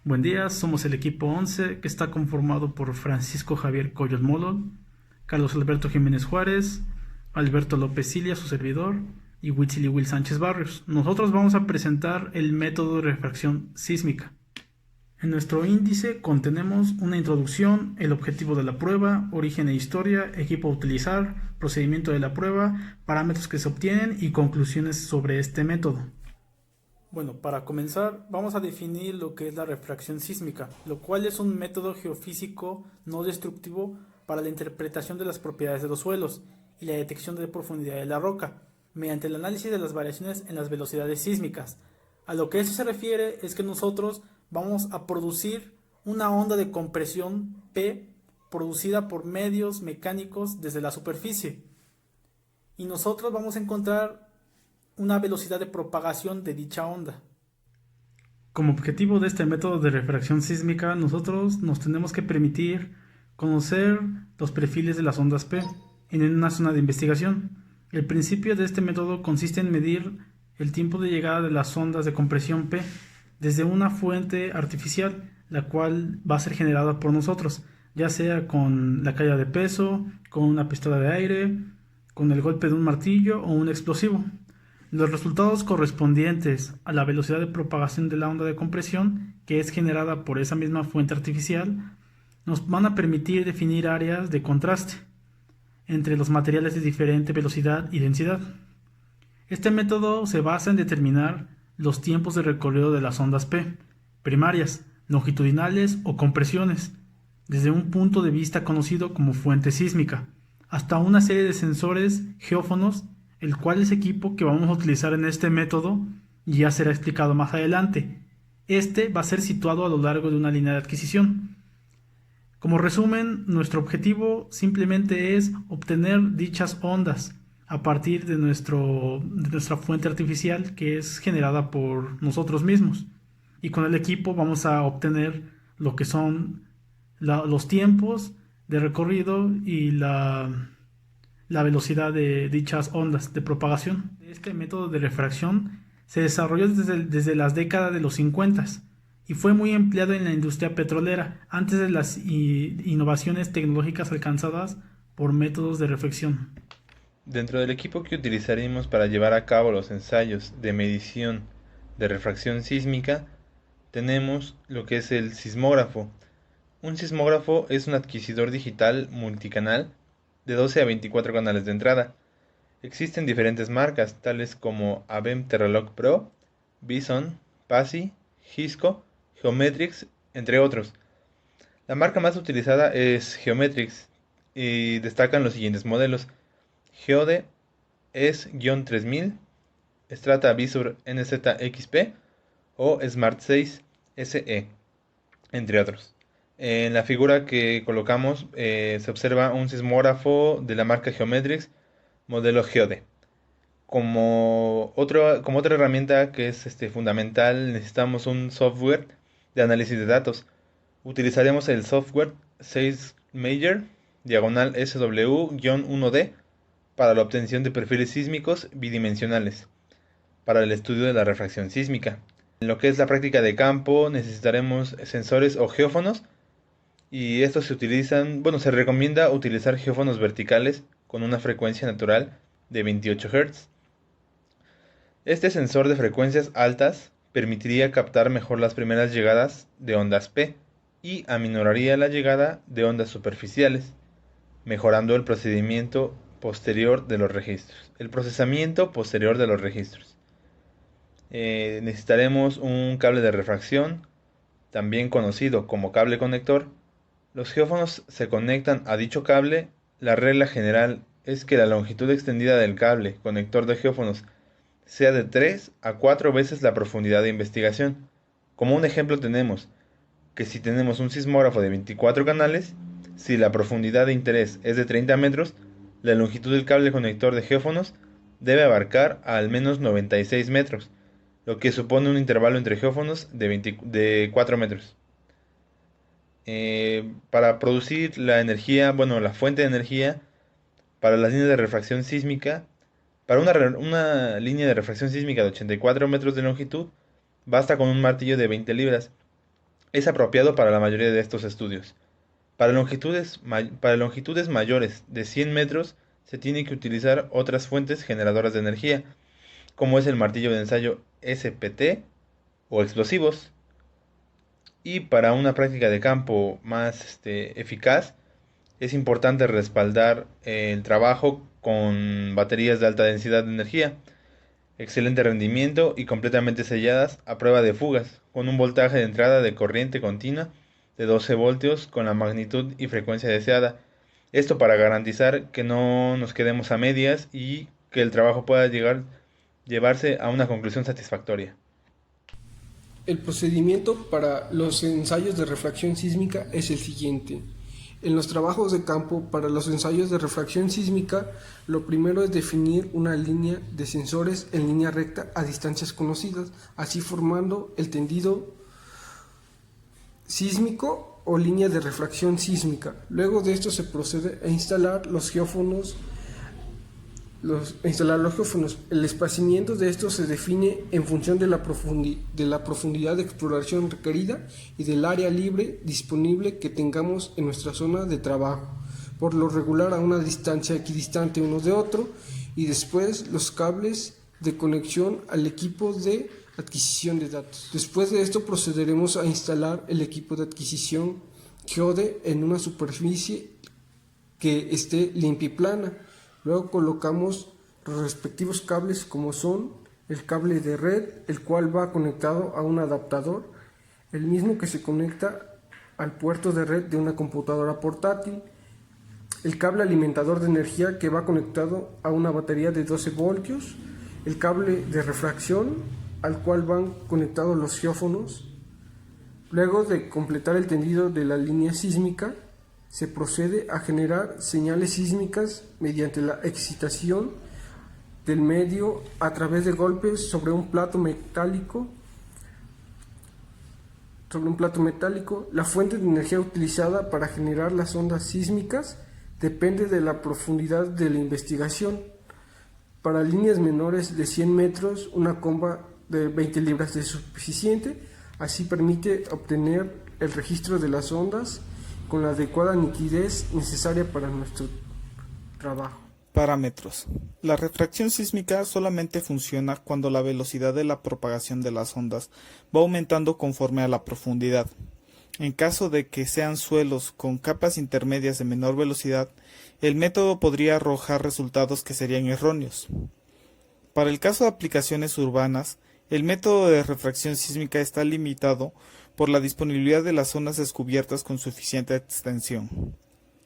Buen día, somos el equipo 11 que está conformado por Francisco Javier Coyos Molo, Carlos Alberto Jiménez Juárez, Alberto López Cilia, su servidor, y Huitzili Will Sánchez Barrios. Nosotros vamos a presentar el método de refracción sísmica. En nuestro índice contenemos una introducción, el objetivo de la prueba, origen e historia, equipo a utilizar, procedimiento de la prueba, parámetros que se obtienen y conclusiones sobre este método. Bueno, para comenzar vamos a definir lo que es la refracción sísmica, lo cual es un método geofísico no destructivo para la interpretación de las propiedades de los suelos y la detección de profundidad de la roca, mediante el análisis de las variaciones en las velocidades sísmicas. A lo que eso se refiere es que nosotros vamos a producir una onda de compresión P producida por medios mecánicos desde la superficie. Y nosotros vamos a encontrar una velocidad de propagación de dicha onda. Como objetivo de este método de refracción sísmica, nosotros nos tenemos que permitir conocer los perfiles de las ondas P en una zona de investigación. El principio de este método consiste en medir el tiempo de llegada de las ondas de compresión P desde una fuente artificial, la cual va a ser generada por nosotros, ya sea con la caída de peso, con una pistola de aire, con el golpe de un martillo o un explosivo. Los resultados correspondientes a la velocidad de propagación de la onda de compresión, que es generada por esa misma fuente artificial, nos van a permitir definir áreas de contraste entre los materiales de diferente velocidad y densidad. Este método se basa en determinar los tiempos de recorrido de las ondas P, primarias, longitudinales o compresiones, desde un punto de vista conocido como fuente sísmica, hasta una serie de sensores geófonos, el cual es equipo que vamos a utilizar en este método y ya será explicado más adelante. Este va a ser situado a lo largo de una línea de adquisición. Como resumen, nuestro objetivo simplemente es obtener dichas ondas a partir de nuestra fuente artificial, que es generada por nosotros mismos. Y con el equipo vamos a obtener lo que son los tiempos de recorrido y la velocidad de dichas ondas de propagación. Este método de refracción se desarrolló desde las décadas de los 50 y fue muy empleado en la industria petrolera antes de las innovaciones tecnológicas alcanzadas por métodos de reflexión. Dentro del equipo que utilizaremos para llevar a cabo los ensayos de medición de refracción sísmica, tenemos lo que es el sismógrafo. Un sismógrafo es un adquisidor digital multicanal de 12 a 24 canales de entrada. Existen diferentes marcas, tales como ABEM Terralog Pro, Bison, PASI, Hisco, Geometrix, entre otros. La marca más utilizada es Geometrix y destacan los siguientes modelos: Geode S-3000, Strata Visor NZXP o Smart 6 SE, entre otros. En la figura que colocamos se observa un sismógrafo de la marca Geometrix, modelo Geode. Como otra herramienta que es fundamental, necesitamos un software de análisis de datos. Utilizaremos el software 6 Major, diagonal SW-1D, para la obtención de perfiles sísmicos bidimensionales, para el estudio de la refracción sísmica. En lo que es la práctica de campo, necesitaremos sensores o geófonos, y estos se recomienda utilizar geófonos verticales con una frecuencia natural de 28 Hz. Este sensor de frecuencias altas permitiría captar mejor las primeras llegadas de ondas P y aminoraría la llegada de ondas superficiales, mejorando el procesamiento posterior de los registros. Necesitaremos un cable de refracción, también conocido como cable conector. Los geófonos se conectan a dicho cable. La regla general es que la longitud extendida del cable conector de geófonos sea de 3 a 4 veces la profundidad de investigación. Como un ejemplo tenemos que si tenemos un sismógrafo de 24 canales, si la profundidad de interés es de 30 metros, la longitud del cable conector de geófonos debe abarcar a al menos 96 metros, lo que supone un intervalo entre geófonos de 4 metros. Para producir la fuente de energía para las líneas de refracción sísmica, para una línea de refracción sísmica de 84 metros de longitud, basta con un martillo de 20 libras. Es apropiado para la mayoría de estos estudios. Para longitudes mayores de 100 metros se tiene que utilizar otras fuentes generadoras de energía, como es el martillo de ensayo SPT o explosivos. Y para una práctica de campo más eficaz, es importante respaldar el trabajo con baterías de alta densidad de energía, excelente rendimiento y completamente selladas a prueba de fugas, con un voltaje de entrada de corriente continua de 12 voltios con la magnitud y frecuencia deseada. Esto para garantizar que no nos quedemos a medias y que el trabajo pueda llevarse a una conclusión satisfactoria. El procedimiento para los ensayos de refracción sísmica es el siguiente. En los trabajos de campo para los ensayos de refracción sísmica, lo primero es definir una línea de sensores en línea recta a distancias conocidas, así formando el tendido sísmico o línea de refracción sísmica. Luego de esto se procede a instalar los geófonos. El espaciamiento de estos se define en función de la profundidad de exploración requerida y del área libre disponible que tengamos en nuestra zona de trabajo, por lo regular a una distancia equidistante uno de otro, y después los cables de conexión al equipo de adquisición de datos. Después de esto procederemos a instalar el equipo de adquisición GEODE en una superficie que esté limpia y plana. Luego colocamos los respectivos cables, como son el cable de red, el cual va conectado a un adaptador, el mismo que se conecta al puerto de red de una computadora portátil, el cable alimentador de energía que va conectado a una batería de 12 voltios, el cable de refracción al cual van conectados los geófonos. Luego de completar el tendido de la línea sísmica, se procede a generar señales sísmicas mediante la excitación del medio a través de golpes sobre un plato metálico. La fuente de energía utilizada para generar las ondas sísmicas depende de la profundidad de la investigación. Para líneas menores de 100 metros, una comba de 20 libras es suficiente. Así permite obtener el registro de las ondas con la adecuada nitidez necesaria para nuestro trabajo. Parámetros. La refracción sísmica solamente funciona cuando la velocidad de la propagación de las ondas va aumentando conforme a la profundidad. En caso de que sean suelos con capas intermedias de menor velocidad, el método podría arrojar resultados que serían erróneos. Para el caso de aplicaciones urbanas, el método de refracción sísmica está limitado por la disponibilidad de las zonas descubiertas con suficiente extensión.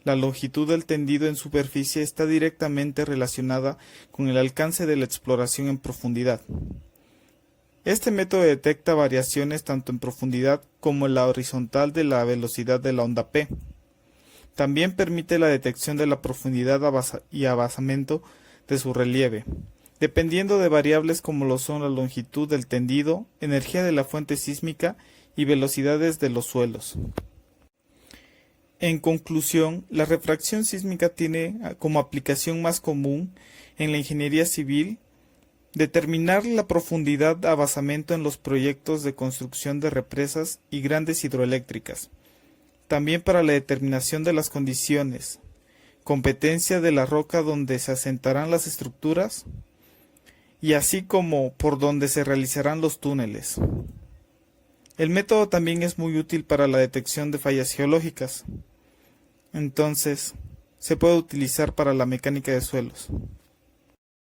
La longitud del tendido en superficie está directamente relacionada con el alcance de la exploración en profundidad. Este método detecta variaciones tanto en profundidad como en la horizontal de la velocidad de la onda P. También permite la detección de la profundidad y abasamento de su relieve, dependiendo de variables como lo son la longitud del tendido, energía de la fuente sísmica y velocidades de los suelos. En conclusión, la refracción sísmica tiene como aplicación más común en la ingeniería civil determinar la profundidad de abasamento en los proyectos de construcción de represas y grandes hidroeléctricas. También para la determinación de las condiciones, competencia de la roca donde se asentarán las estructuras y así como por donde se realizarán los túneles. El método también es muy útil para la detección de fallas geológicas. Entonces, se puede utilizar para la mecánica de suelos.